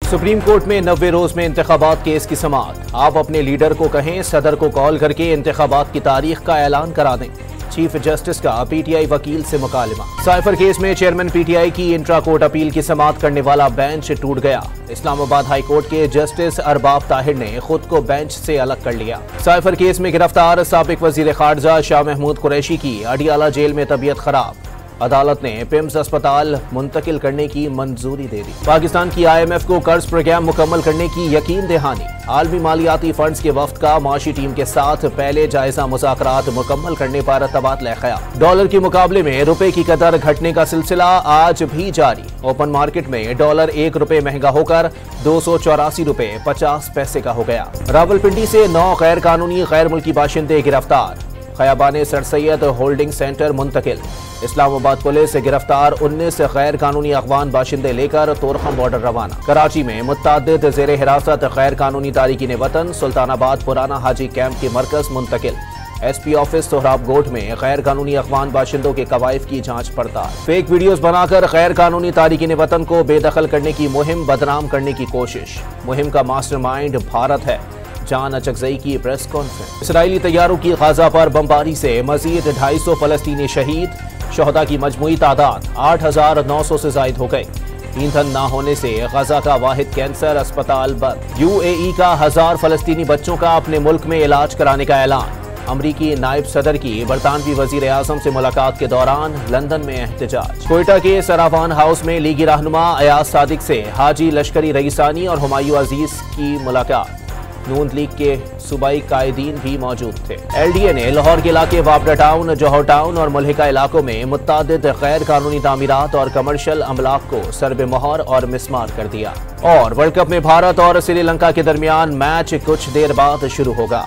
Supreme court में 90 रोज में इंतखाबात केस की समाअत। आप अपने लीडर को कहें सदर को कॉल करके इंतखाबात की तारीख का ऐलान करा दें। चीफ जस्टिस का पीटीआई वकील से मुकालमा। साइफर केस में चेयरमैन पीटीआई की इंट्रा कोर्ट अपील की समाअत करने वाला बेंच टूट गया। इस्लामाबाद हाई कोर्ट के जस्टिस अरबाब ताहिर ने खुद को बेंच से अलग कर लिया। साइफर केस में गिरफ्तार साबिक वजीर खारजा शाह महमूद कुरैशी की अडियाला जेल में तबीयत खराब। अदालत ने पिम्स अस्पताल मुंतकिल करने की मंजूरी दे दी। पाकिस्तान की IMF को कर्ज प्रोग्राम मुकम्मल करने की यकीन दहानी। आलमी मालियाती फंड्स के वफ्द का माशी टीम के साथ पहले जायजा मुज़ाकरात मुकम्मल करने पर तबादला ख्याल। डॉलर के मुकाबले में रुपए की कदर घटने का सिलसिला आज भी जारी। ओपन मार्केट में डॉलर ₹1 महंगा होकर 284 रुपए 50 पैसे का हो गया। रावलपिंडी से 9 गैर कानूनी गैर मुल्की बाशिंदे गिरफ्तार। खयाबाने सर सैयद होल्डिंग सेंटर मुंतकिल। इस्लामाबाद पुलिस गिरफ्तार 19 गैर कानूनी अफगान बाशिंदे लेकर तोरखम बॉर्डर रवाना। कराची में मुत्तादिद जेर हिरासत गैर कानूनी तारिकीन वतन सुल्तानाबाद पुराना हाजी कैंप के मरकज मुंतकिल। SP ऑफिस सोहराब गोट में गैर कानूनी अफगान बाशिंदों के कवायद की जांच पड़ताल। फेक वीडियोस बनाकर गैर कानूनी तारिकीन वतन को बेदखल करने की मुहिम बदनाम करने की कोशिश। मुहिम का मास्टरमाइंड भारत है। जान अचकजई की प्रेस कॉन्फ्रेंस। इसराइली तैयारों की गाजा पर बमबारी से मजीद 250 फलस्तीनी शहीद। शहदा की मजमूई तादाद 8,900 से जायद हो गई। ईंधन न होने से गाजा का वाहिद कैंसर अस्पताल बंद। UAE का 1000 फलस्तीनी बच्चों का अपने मुल्क में इलाज कराने का ऐलान। अमरीकी नायब सदर की बरतानवी वजीर आजम से मुलाकात के दौरान लंदन में एहतजाज। कोयटा के सराफान हाउस में लीगी रहनुमा अयाज सादिक से हाजी लश्करी रईसानी और हुमायूं अजीज की मुलाकात। नून लीग के सूबाई कायदीन भी मौजूद थे। LDA ने लाहौर के इलाके वापडा टाउन, जौहर टाउन और मुल्हिका इलाकों में मुत्तादिद गैर कानूनी तामीरात और कमर्शियल अमलाक को सरबे मोहर और मिसमार कर दिया। और वर्ल्ड कप में भारत और श्रीलंका के दरमियान मैच कुछ देर बाद शुरू होगा।